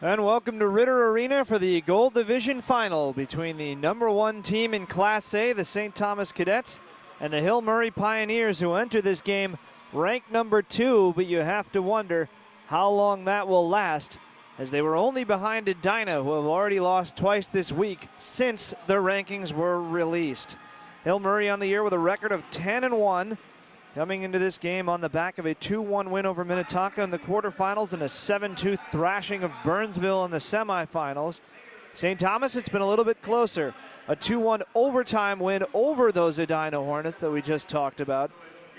And welcome to Ritter Arena for the Gold Division Final between the #1 team in Class A, the St. Thomas Cadets, and the Hill Murray Pioneers, who enter this game ranked #2, but you have to wonder how long that will last, as they were only behind Edina, who have already lost twice this week since their rankings were released. Hill Murray on the year with a record of 10-1. Coming into this game on the back of a 2-1 win over Minnetonka in the quarterfinals and a 7-2 thrashing of Burnsville in the semifinals. St. Thomas, it's been a little bit closer. A 2-1 overtime win over those Edina Hornets that we just talked about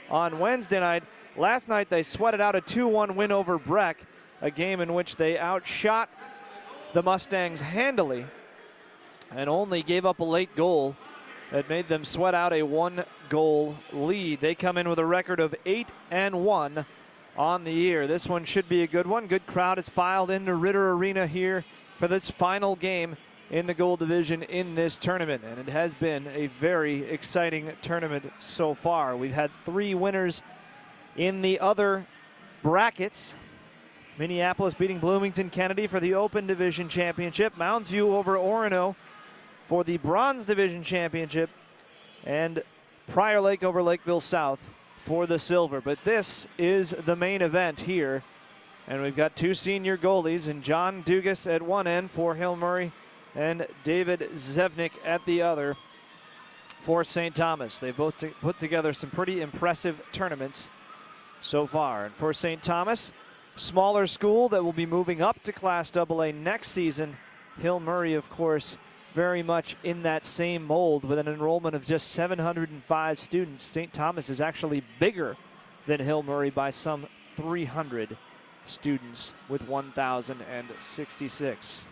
on Wednesday night. Last night they sweated out a 2-1 win over Breck, a game in which they outshot the Mustangs handily and only gave up a late goal that made them sweat out a 1-goal lead. They come in with a record of 8-1 on the year. This one should be a good one. Good crowd has filed into Ritter Arena here for this final game in the Gold Division in this tournament, and it has been a very exciting tournament so far. We've had 3 winners in the other brackets. Minneapolis beating Bloomington Kennedy for the Open Division Championship. Mounds View over Orono for the Bronze Division Championship, and Prior Lake over Lakeville South for the Silver. But this is the main event here, and we've got 2 senior goalies, and John Dugas at one end for Hill Murray and David Zevnik at the other for St. Thomas. They've both put together some pretty impressive tournaments so far. And for St. Thomas, smaller school that will be moving up to Class AA next season. Hill Murray, of course, very much in that same mold with an enrollment of just 705 students. St. Thomas is actually bigger than Hill Murray by some 300 students with 1,066.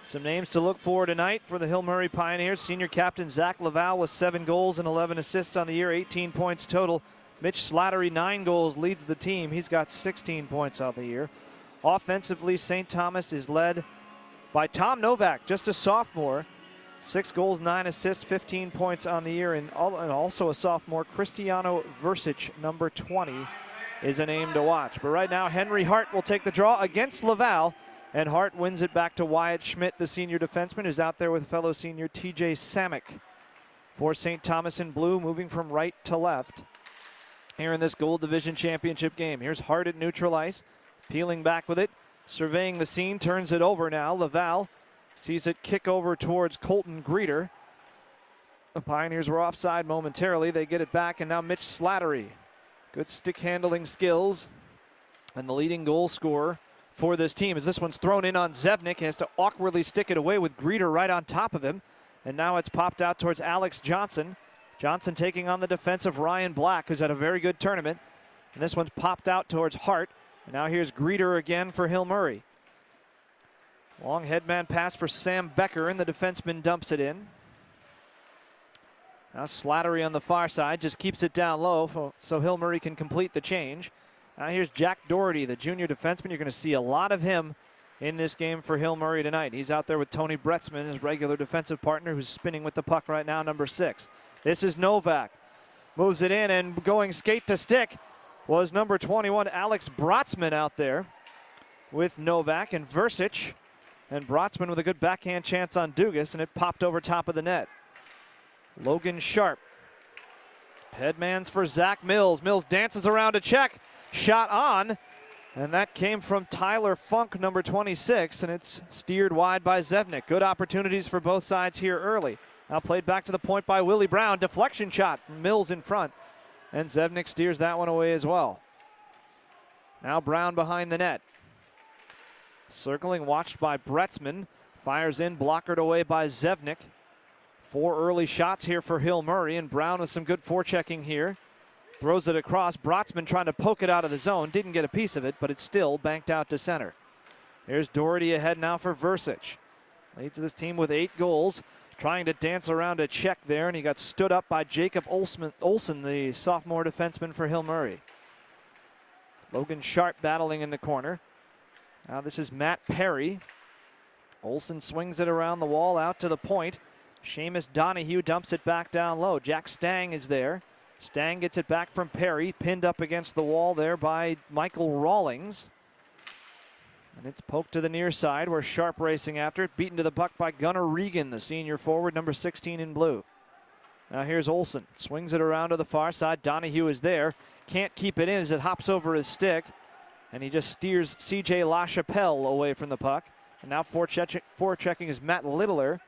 Some names to look for tonight for the Hill Murray Pioneers. Senior captain Zach Laval with 7 goals and 11 assists on the year, 18 points total. Mitch Slattery, 9 goals, leads the team. He's got 16 points on the year. Offensively, St. Thomas is led by Tom Novak, just a sophomore. 6 goals, 9 assists, 15 points on the year, and also a sophomore. Cristiano Versic, number 20, is a name to watch. But right now, Henry Hart will take the draw against Laval, and Hart wins it back to Wyatt Schmidt, the senior defenseman, who's out there with fellow senior TJ Samick for St. Thomas in blue, moving from right to left here in this Gold Division Championship game. Here's Hart at neutral ice, peeling back with it. Surveying the scene, turns it over now. Laval sees it kick over towards Colton Greeter. The Pioneers were offside momentarily. They get it back, and now Mitch Slattery. Good stick handling skills, and the leading goal scorer for this team as this one's thrown in on Zevnik. He has to awkwardly stick it away with Greeter right on top of him, and now it's popped out towards Alex Johnson. Johnson taking on the defense of Ryan Black, who's had a very good tournament, and this one's popped out towards Hart. And now here's Greeter again for Hill Murray. Long headman pass for Sam Becker, and the defenseman dumps it in. Now Slattery on the far side just keeps it down low so Hill Murray can complete the change. Now here's Jack Doherty, the junior defenseman. You're going to see a lot of him in this game for Hill Murray tonight. He's out there with Tony Bretzman, his regular defensive partner, who's spinning with the puck right now, number 6. This is Novak. Moves it in, and going skate to stick was number 21, Alex Brotzman, out there with Novak and Versic. And Brotzman with a good backhand chance on Dugas, and it popped over top of the net. Logan Sharp. Headmans for Zach Mills. Mills dances around to check. Shot on, and that came from Tyler Funk, number 26, and it's steered wide by Zevnik. Good opportunities for both sides here early. Now played back to the point by Willie Brown. Deflection shot. Mills in front. And Zevnik steers that one away as well. Now Brown behind the net. Circling, watched by Bretzman. Fires in, blockered away by Zevnik. 4 early shots here for Hill Murray, and Brown with some good forechecking here. Throws it across. Brotzman trying to poke it out of the zone. Didn't get a piece of it, but it's still banked out to center. Here's Doherty ahead now for Versic. Leads this team with 8 goals. Trying to dance around a check there, and he got stood up by Jacob Olsen, the sophomore defenseman for Hill Murray. Logan Sharp battling in the corner. Now this is Matt Perry. Olsen swings it around the wall out to the point. Seamus Donahue dumps it back down low. Jack Stang is there. Stang gets it back from Perry, pinned up against the wall there by Michael Rawlings. And it's poked to the near side where Sharp racing after it. Beaten to the puck by Gunnar Regan, the senior forward, number 16 in blue. Now here's Olsen. Swings it around to the far side. Donahue is there. Can't keep it in as it hops over his stick. And he just steers C.J. LaChapelle away from the puck. And now forechecking is Matt Littler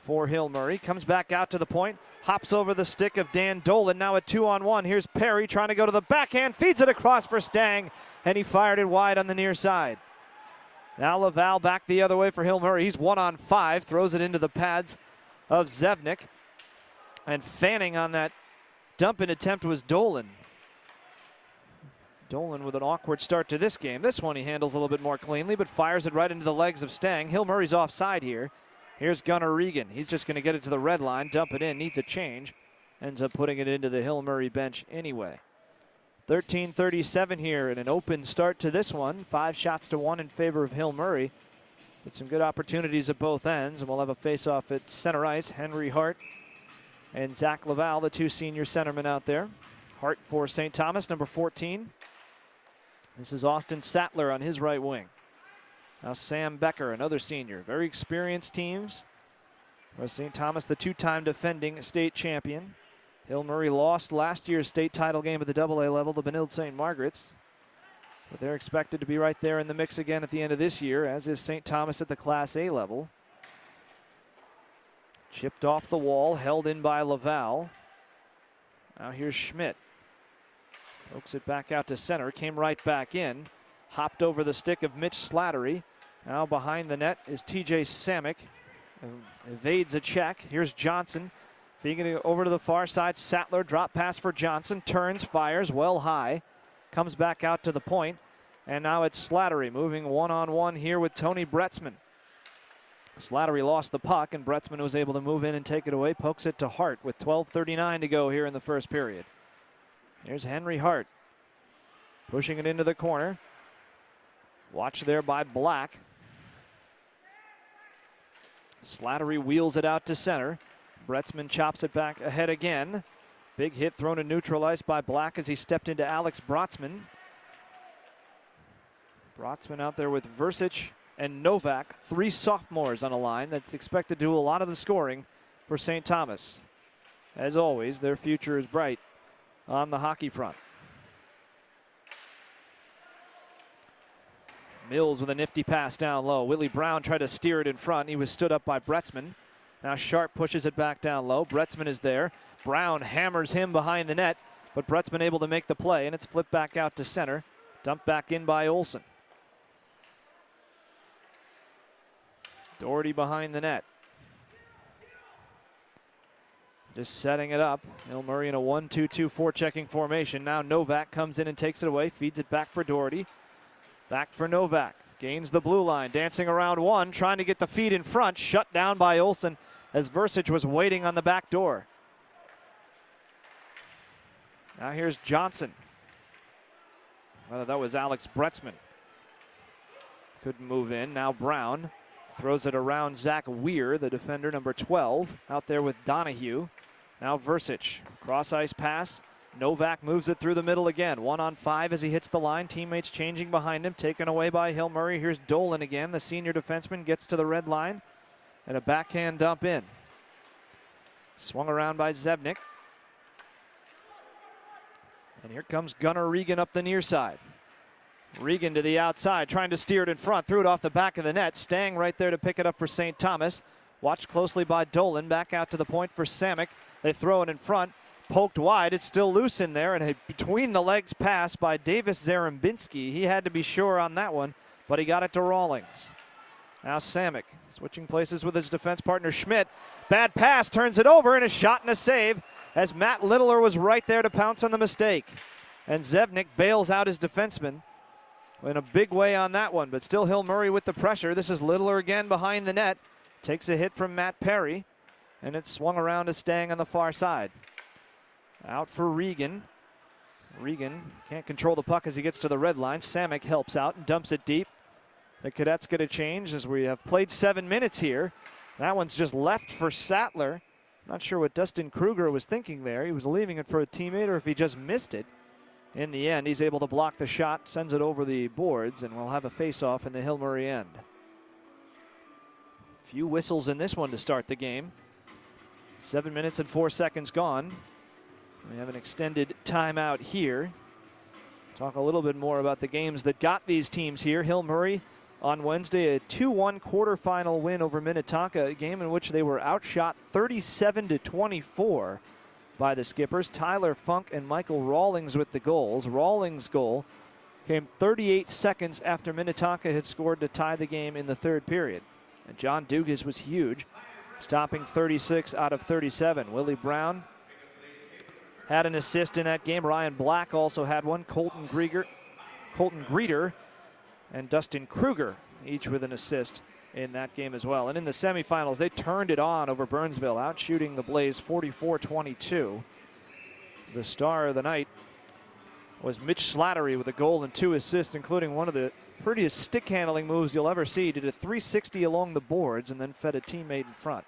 for Hill Murray. Comes back out to the point. Hops over the stick of Dan Dolan. Now a 2-on-1. Here's Perry trying to go to the backhand. Feeds it across for Stang. And he fired it wide on the near side. Now Laval back the other way for Hill Murray. He's 1-on-5. Throws it into the pads of Zevnik. And fanning on that dump-in attempt was Dolan. Dolan with an awkward start to this game. This one he handles a little bit more cleanly, but fires it right into the legs of Stang. Hill Murray's offside here. Here's Gunnar Regan. He's just going to get it to the red line, dump it in, needs a change. Ends up putting it into the Hill Murray bench anyway. 13:37 here and an open start to this one. 5-1 in favor of Hill Murray. With some good opportunities at both ends, and we'll have a face-off at center ice. Henry Hart and Zach Laval, the two senior centermen out there. Hart for St. Thomas, number 14. This is Austin Sattler on his right wing. Now Sam Becker, another senior. Very experienced teams. For St. Thomas, the two-time defending state champion. Hill Murray lost last year's state title game at the AA level to Benilde St. Margaret's. But they're expected to be right there in the mix again at the end of this year, as is St. Thomas at the Class A level. Chipped off the wall, held in by Laval. Now here's Schmidt. Pokes it back out to center, came right back in. Hopped over the stick of Mitch Slattery. Now behind the net is TJ Samick. Evades a check. Here's Johnson. Feeding it over to the far side. Sattler, drop pass for Johnson. Turns, fires well high. Comes back out to the point. And now it's Slattery moving one-on-one here with Tony Bretzman. Slattery lost the puck, and Bretzman was able to move in and take it away. Pokes it to Hart with 12:39 to go here in the first period. Here's Henry Hart. Pushing it into the corner. Watched there by Black. Slattery wheels it out to center. Bretzman chops it back ahead again. Big hit thrown to neutral ice by Black as he stepped into Alex Brotzman. Brotzman out there with Versich and Novak, three sophomores on a line that's expected to do a lot of the scoring for St. Thomas. As always, their future is bright on the hockey front. Mills with a nifty pass down low. Willie Brown tried to steer it in front. He was stood up by Bretzman. Now Sharp pushes it back down low. Bretzman is there. Brown hammers him behind the net, but Bretzman able to make the play, and it's flipped back out to center. Dumped back in by Olsen. Doherty behind the net. Just setting it up. Hill Murray in a 1-2-2 forechecking formation. Now Novak comes in and takes it away. Feeds it back for Doherty. Back for Novak. Gains the blue line. Dancing around one. Trying to get the feed in front. Shut down by Olsen as Versich was waiting on the back door. Now here's Johnson. Well, that was Alex Bretzman. Couldn't move in. Now Brown throws it around Zach Weir, the defender, number 12, out there with Donahue. Now Versich, cross ice pass. Novak moves it through the middle again. 1-on-5 as he hits the line. Teammates changing behind him. Taken away by Hill Murray. Here's Dolan again. The senior defenseman gets to the red line. And a backhand dump in. Swung around by Zevnik. And here comes Gunnar Regan up the near side. Regan to the outside, trying to steer it in front. Threw it off the back of the net. Stang right there to pick it up for St. Thomas. Watched closely by Dolan. Back out to the point for Samick. They throw it in front. Poked wide. It's still loose in there. And a between the legs pass by Davis Zarembinski. He had to be sure on that one, but he got it to Rawlings. Now Samick switching places with his defense partner Schmidt. Bad pass, turns it over, and a shot and a save as Matt Littler was right there to pounce on the mistake. And Zevnik bails out his defenseman in a big way on that one, but still Hill Murray with the pressure. This is Littler again behind the net. Takes a hit from Matt Perry, and it's swung around to Stang on the far side. Out for Regan. Regan can't control the puck as he gets to the red line. Samick helps out and dumps it deep. The Cadets get a change as we have played 7 minutes here. That one's just left for Sattler. Not sure what Dustin Kruger was thinking there. He was leaving it for a teammate or if he just missed it. in the end, he's able to block the shot, sends it over the boards, and we'll have a face-off in the Hill Murray end. Few whistles in this one to start the game. 7 minutes and 4 seconds gone. We have an extended timeout here. Talk a little bit more about the games that got these teams here. Hill Murray on Wednesday, a 2-1 quarterfinal win over Minnetonka, a game in which they were outshot 37-24 by the Skippers. Tyler Funk and Michael Rawlings with the goals. Rawlings' goal came 38 seconds after Minnetonka had scored to tie the game in the third period. And John Dugas was huge, stopping 36 out of 37. Willie Brown had an assist in that game. Ryan Black also had one. Colton Greeter and Dustin Kruger, each with an assist in that game as well. And in the semifinals, they turned it on over Burnsville, out shooting the Blaze 44-22. The star of the night was Mitch Slattery with a goal and 2 assists, including one of the prettiest stick handling moves you'll ever see. Did a 360 along the boards and then fed a teammate in front.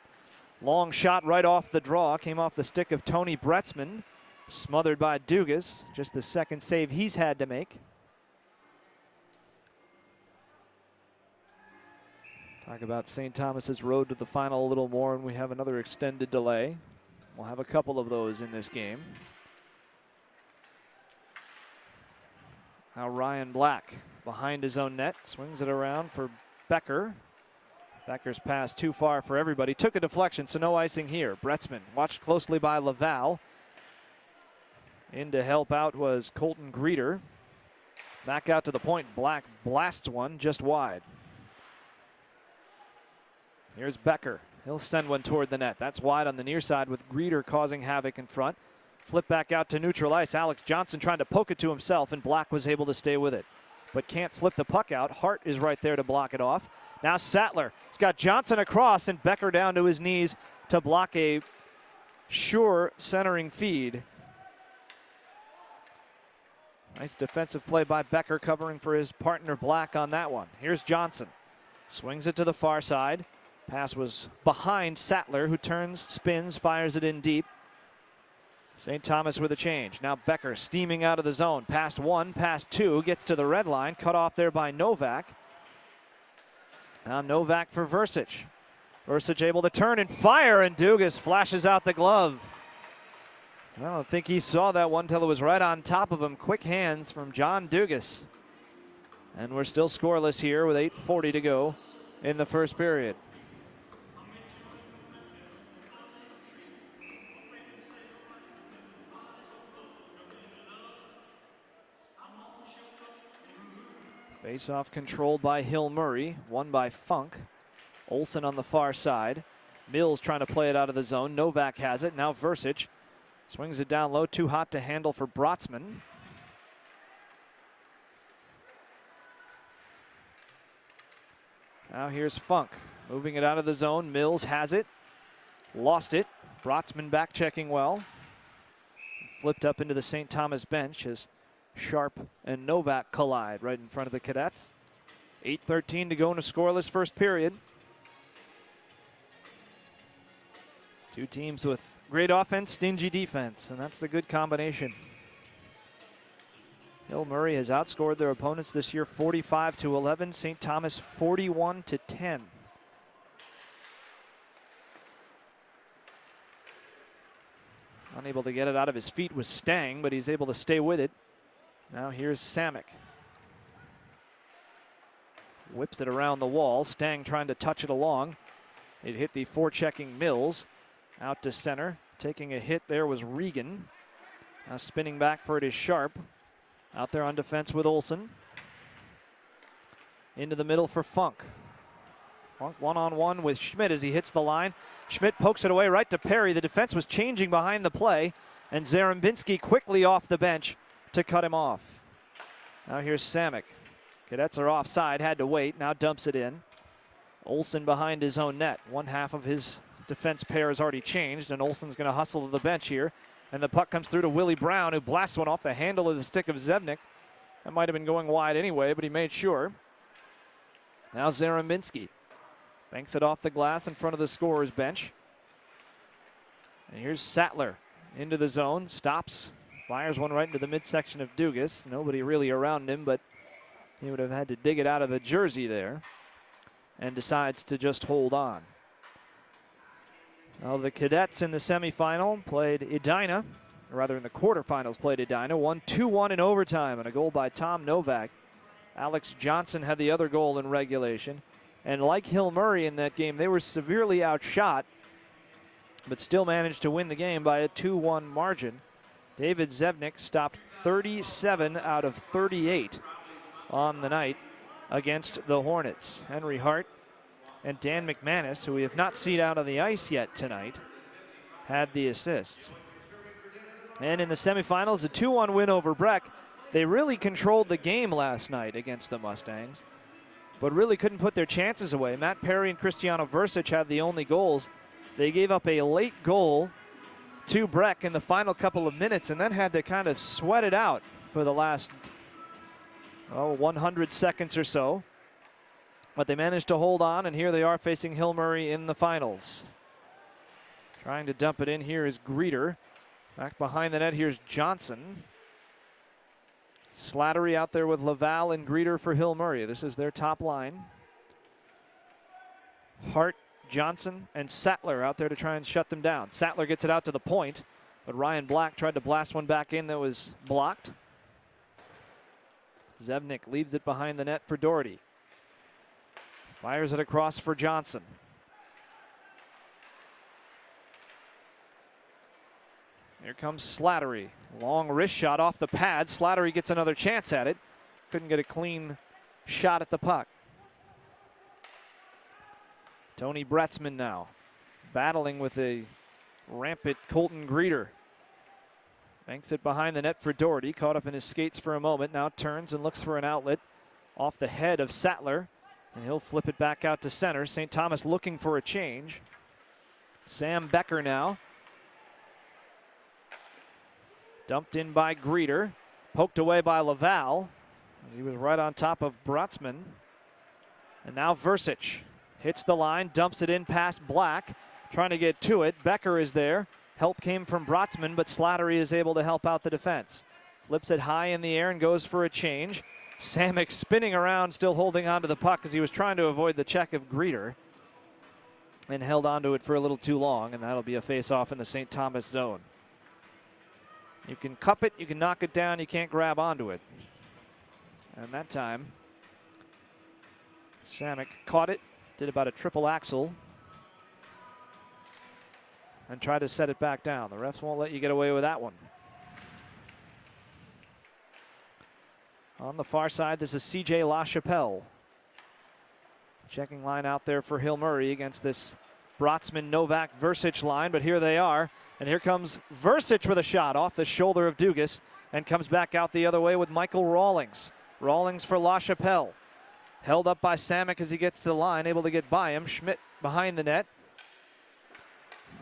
Long shot right off the draw, came off the stick of Tony Bretzman, smothered by Dugas. Just the second save he's had to make. Talk about St. Thomas's road to the final a little more, and we have another extended delay. We'll have a couple of those in this game. Now Ryan Black behind his own net, swings it around for Becker. Becker's pass too far for everybody. Took a deflection, so no icing here. Bretzman watched closely by Laval. In to help out was Colton Greeter. Back out to the point. Black blasts one just wide. Here's Becker. He'll send one toward the net. That's wide on the near side with Greeter causing havoc in front. Flip back out to neutral ice. Alex Johnson trying to poke it to himself, and Black was able to stay with it, but can't flip the puck out. Hart is right there to block it off. Now Sattler. He's got Johnson across and Becker down to his knees to block a sure centering feed. Nice defensive play by Becker, covering for his partner Black on that one. Here's Johnson. Swings it to the far side. Pass was behind Sattler, who turns, spins, fires it in deep. St. Thomas with a change. Now Becker steaming out of the zone. Past one, past two, gets to the red line. Cut off there by Novak. Now Novak for Versich. Versich able to turn and fire, and Dugas flashes out the glove. I don't think he saw that one till it was right on top of him. Quick hands from John Dugas. And we're still scoreless here with 8:40 to go in the first period. Face-off controlled by Hill Murray, won by Funk. Olsen on the far side. Mills trying to play it out of the zone. Novak has it. Now Versich swings it down low. Too hot to handle for Brotzman. Now here's Funk moving it out of the zone. Mills has it. Lost it. Brotzman back checking well. Flipped up into the St. Thomas bench as Sharp and Novak collide right in front of the Cadets. 8:13 to go in a scoreless first period. Two teams with great offense, stingy defense, and that's the good combination. Hill Murray has outscored their opponents this year 45-11. St. Thomas 41-10. Unable to get it out of his feet was Stang, but he's able to stay with it. Now here's Samick. Whips it around the wall. Stang trying to touch it along. It hit the forechecking Mills. Out to center. Taking a hit there was Regan. Now spinning back for it is Sharp. Out there on defense with Olsen. Into the middle for Funk. Funk one-on-one with Schmidt as he hits the line. Schmidt pokes it away right to Perry. The defense was changing behind the play, and Zarembinski quickly off the bench to cut him off. Now here's Samick. Cadets are offside, had to wait, now dumps it in. Olsen behind his own net. One half of his defense pair has already changed, and Olsen's going to hustle to the bench here. And the puck comes through to Willie Brown, who blasts one off the handle of the stick of Zebnik. That might have been going wide anyway, but he made sure. Now Zarembinski banks it off the glass in front of the scorer's bench. And here's Sattler into the zone, stops, Fires one right into the midsection of Dugas. Nobody really around him, but he would have had to dig it out of the jersey there, and decides to just hold on. Well, the Cadets in the semifinal played Edina, or rather in the quarterfinals played Edina, won 2-1 in overtime and a goal by Tom Novak. Alex Johnson had the other goal in regulation. And like Hill Murray in that game, they were severely outshot, but still managed to win the game by a 2-1 margin. David Zevnik stopped 37 out of 38 on the night against the Hornets. Henry Hart and Dan McManus, who we have not seen out on the ice yet tonight, had the assists. And in the semifinals, a 2-1 win over Breck. They really controlled the game last night against the Mustangs, but really couldn't put their chances away. Matt Perry and Cristiano Versic had the only goals. They gave up a late goal to Breck in the final couple of minutes and then had to kind of sweat it out for the last 100 seconds or so. But they managed to hold on, and here they are facing Hill Murray in the finals. Trying to dump it in here is Greeter. Back behind the net, here's Johnson. Slattery out there with Laval and Greeter for Hill Murray. This is their top line. Hart, Johnson, and Sattler out there to try and shut them down. Sattler gets it out to the point, but Ryan Black tried to blast one back in that was blocked. Zevnik leaves it behind the net for Doherty. Fires it across for Johnson. Here comes Slattery. Long wrist shot off the pad. Slattery gets another chance at it. Couldn't get a clean shot at the puck. Tony Bretzman now battling with a rampant Colton Greeter. Banks it behind the net for Doherty. Caught up in his skates for a moment. Now turns and looks for an outlet off the head of Sattler. And he'll flip it back out to center. St. Thomas looking for a change. Sam Becker now. Dumped in by Greeter. Poked away by Laval. He was right on top of Brotzman. And now Versic hits the line, dumps it in past Black. Trying to get to it. Becker is there. Help came from Brotzman, but Slattery is able to help out the defense. Flips it high in the air and goes for a change. Samek spinning around, still holding onto the puck as he was trying to avoid the check of Greeter. And held onto it for a little too long, and that'll be a face-off in the St. Thomas zone. You can cup it, you can knock it down, you can't grab onto it. And that time, Samek caught it, did about a triple axel, and tried to set it back down. The refs won't let you get away with that one. On the far side, this is CJ LaChapelle. Checking line out there for Hill Murray against this Brotzman, Novak, Versic line, but here they are. And here comes Versic with a shot off the shoulder of Dugas and comes back out the other way with Michael Rawlings. Rawlings for LaChapelle. Held up by Samek as he gets to the line, able to get by him. Schmidt behind the net.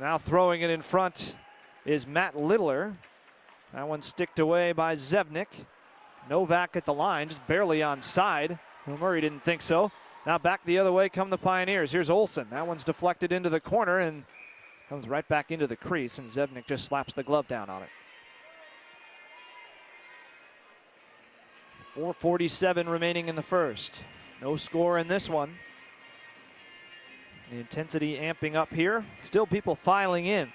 Now throwing it in front is Matt Littler. That one sticked away by Zevnik. Novak at the line, just barely onside. Hill Murray didn't think so. Now back the other way come the Pioneers. Here's Olsen. That one's deflected into the corner and comes right back into the crease, and Zevnik just slaps the glove down on it. 4:47 remaining in the first. No score in this one. The intensity amping up here. Still people filing in.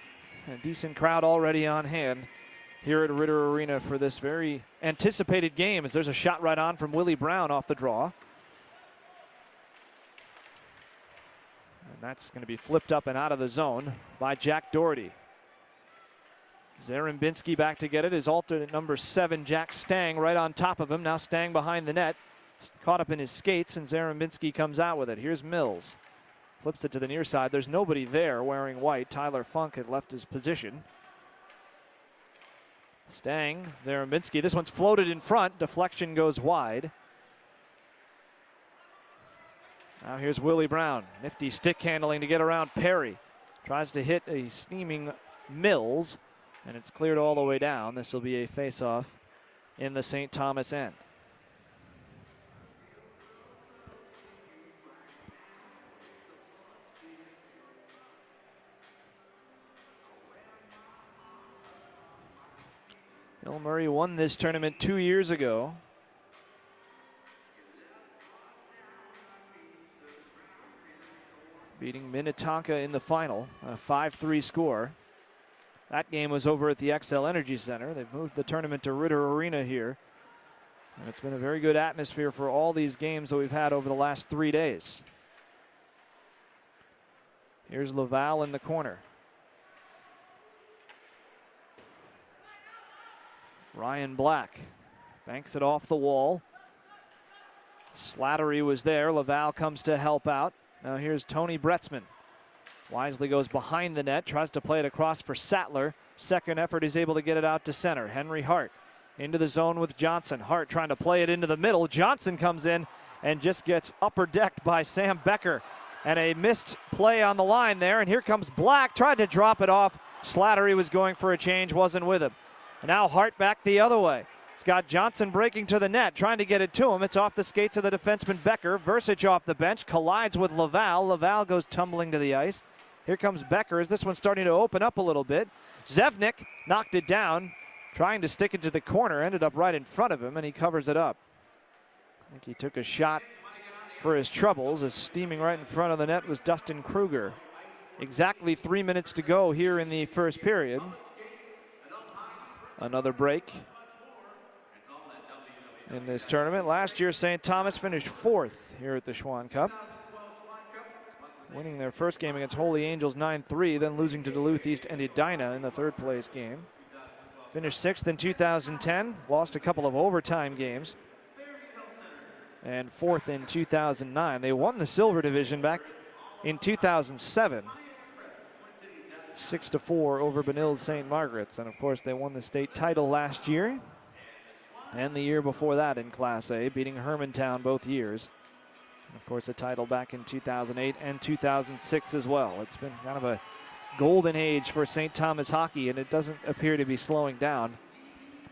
A decent crowd already on hand here at Ritter Arena for this very anticipated game, as there's a shot right on from Willie Brown off the draw. And that's going to be flipped up and out of the zone by Jack Doherty. Zarembinski back to get it. His alternate number 7, Jack Stang, right on top of him. Now Stang behind the net. Caught up in his skates, and Zarembinski comes out with it. Here's Mills. Flips it to the near side. There's nobody there wearing white. Tyler Funk had left his position. Stang, Zarembinski. This one's floated in front. Deflection goes wide. Now here's Willie Brown. Nifty stick handling to get around Perry. Tries to hit a steaming Mills, and it's cleared all the way down. This will be a face-off in the St. Thomas end. Hill Murray won this tournament 2 years ago. Beating Minnetonka in the final, a 5-3 score. That game was over at the XL Energy Center. They've moved the tournament to Ritter Arena here. And it's been a very good atmosphere for all these games that we've had over the last 3 days. Here's Laval in the corner. Ryan Black banks it off the wall. Slattery was there. Laval comes to help out. Now here's Tony Bretzman. Wisely goes behind the net, tries to play it across for Sattler. Second effort, he's able to get it out to center. Henry Hart into the zone with Johnson. Hart trying to play it into the middle. Johnson comes in and just gets upper decked by Sam Becker. And a missed play on the line there. And here comes Black, tried to drop it off. Slattery was going for a change, wasn't with him. And now Hart back the other way. He's got Johnson breaking to the net, trying to get it to him. It's off the skates of the defenseman Becker. Versich off the bench, collides with Laval. Laval goes tumbling to the ice. Here comes Becker as this one's starting to open up a little bit. Zevnik knocked it down, trying to stick it to the corner. Ended up right in front of him, and he covers it up. I think he took a shot for his troubles, as steaming right in front of the net was Dustin Kruger. Exactly 3 minutes to go here in the first period. Another break in this tournament. Last year, St. Thomas finished 4th here at the Schwan Cup, winning their first game against Holy Angels 9-3, then losing to Duluth East and Edina in the third place game. Finished 6th in 2010, lost a couple of overtime games, and 4th in 2009. They won the Silver Division back in 2007, 6-4 over Benilde St. Margaret's. And of course, they won the state title last year and the year before that in Class A, beating Hermantown both years. And of course, a title back in 2008 and 2006 as well. It's been kind of a golden age for St. Thomas hockey, and it doesn't appear to be slowing down,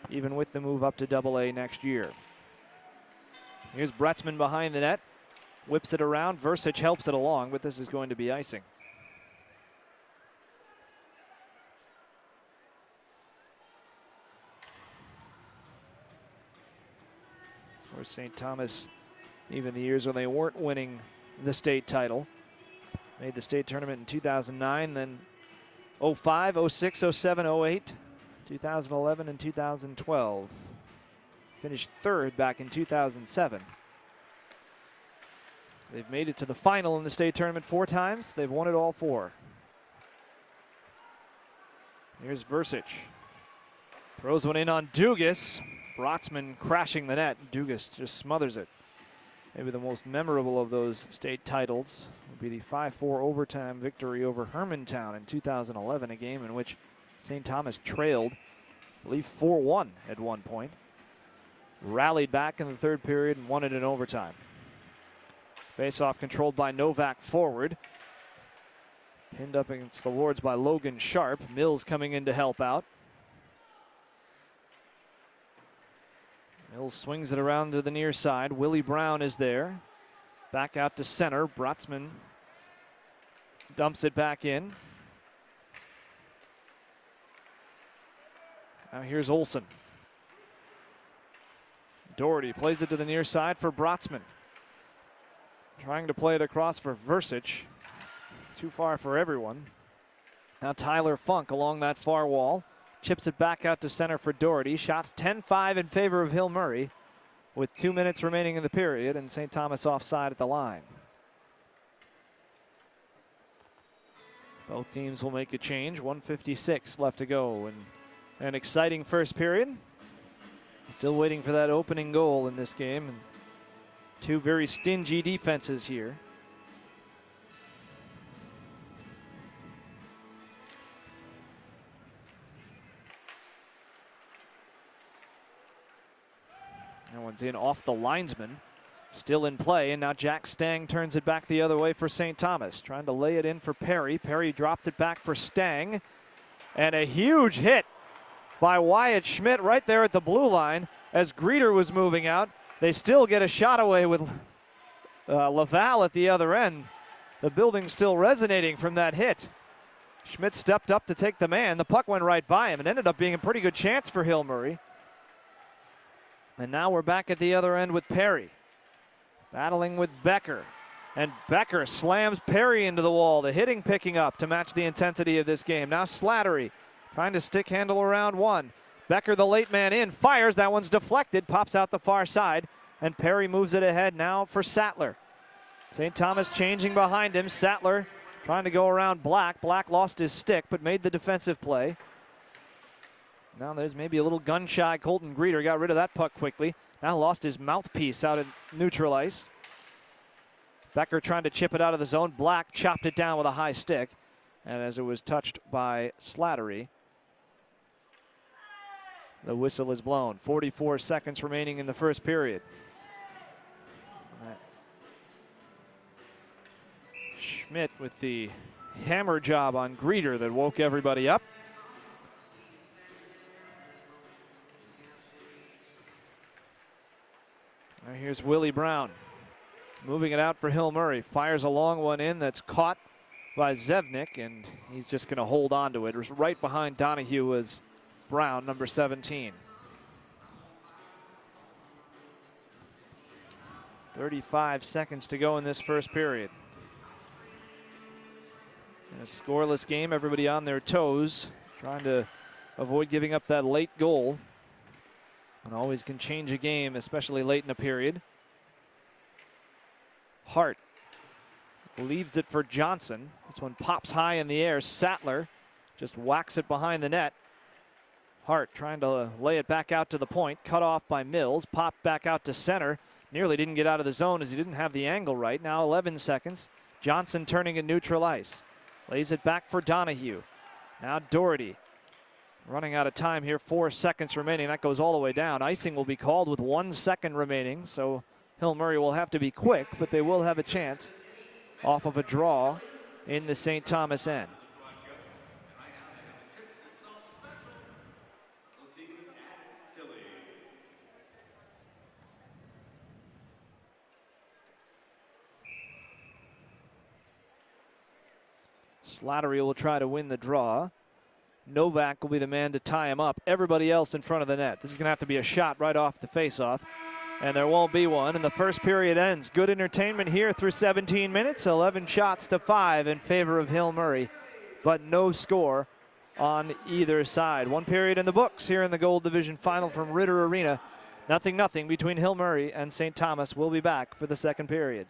even with the move up to AA next year. Here's Bretzman behind the net, whips it around. Versich helps it along, but this is going to be icing. Or St. Thomas, even the years when they weren't winning the state title, made the state tournament in 2009, then 05, 06, 07, 08, 2011, and 2012. Finished 3rd back in 2007. They've made it to the final in the state tournament 4 times. They've won it all 4. Here's Versich. Throws one in on Dugas. Brotzman crashing the net. Dugas just smothers it. Maybe the most memorable of those state titles would be the 5-4 overtime victory over Hermantown in 2011, a game in which St. Thomas trailed, I believe, 4-1 at one point. Rallied back in the third period and won it in overtime. Face-off controlled by Novak forward. Pinned up against the boards by Logan Sharp. Mills coming in to help out. Mills swings it around to the near side. Willie Brown is there. Back out to center. Brotzman dumps it back in. Now here's Olsen. Doherty plays it to the near side for Brotzman. Trying to play it across for Versich. Too far for everyone. Now Tyler Funk along that far wall. Chips it back out to center for Doherty. Shots 10-5 in favor of Hill Murray with 2 minutes remaining in the period, and St. Thomas offside at the line. Both teams will make a change. 1:56 left to go, and an exciting first period. Still waiting for that opening goal in this game. And 2 very stingy defenses here. That one's in off the linesman. Still in play, and now Jack Stang turns it back the other way for St. Thomas. Trying to lay it in for Perry. Perry drops it back for Stang. And a huge hit by Wyatt Schmidt right there at the blue line as Greeter was moving out. They still get a shot away with Laval at the other end. The building's still resonating from that hit. Schmidt stepped up to take the man. The puck went right by him and ended up being a pretty good chance for Hill Murray. And now we're back at the other end with Perry. Battling with Becker. And Becker slams Perry into the wall. The hitting picking up to match the intensity of this game. Now Slattery trying to stick handle around one. Becker, the late man in, fires. That one's deflected, pops out the far side. And Perry moves it ahead now for Sattler. St. Thomas changing behind him. Sattler trying to go around Black. Black lost his stick but made the defensive play. Now there's maybe a little gun-shy Colton Greeter. Got rid of that puck quickly. Now lost his mouthpiece out at neutral ice. Becker trying to chip it out of the zone. Black chopped it down with a high stick. And as it was touched by Slattery, the whistle is blown. 44 seconds remaining in the first period. Schmidt with the hammer job on Greeter that woke everybody up. Now here's Willie Brown. Moving it out for Hill Murray. Fires a long one in that's caught by Zevnik, and he's just going to hold on to it. Right behind Donahue was Brown, number 17. 35 seconds to go in this first period. In a scoreless game, everybody on their toes, trying to avoid giving up that late goal. And always can change a game, especially late in a period. Hart leaves it for Johnson. This one pops high in the air. Sattler just whacks it behind the net. Hart trying to lay it back out to the point. Cut off by Mills. Popped back out to center. Nearly didn't get out of the zone as he didn't have the angle right. Now 11 seconds. Johnson turning in neutral ice. Lays it back for Donahue. Now Doherty. Running out of time here. 4 seconds remaining. That goes all the way down. Icing will be called with 1 second remaining. So Hill Murray will have to be quick, but they will have a chance off of a draw in the St. Thomas end. Slattery will try to win the draw. Novak will be the man to tie him up. Everybody else in front of the net. This is going to have to be a shot right off the faceoff. And there won't be one, and the first period ends. Good entertainment here through 17 minutes. 11 shots to 5 in favor of Hill Murray, but no score on either side. One period in the books here in the Gold Division Final from Ritter Arena. 0-0 between Hill Murray and St. Thomas. We'll be back for the second period.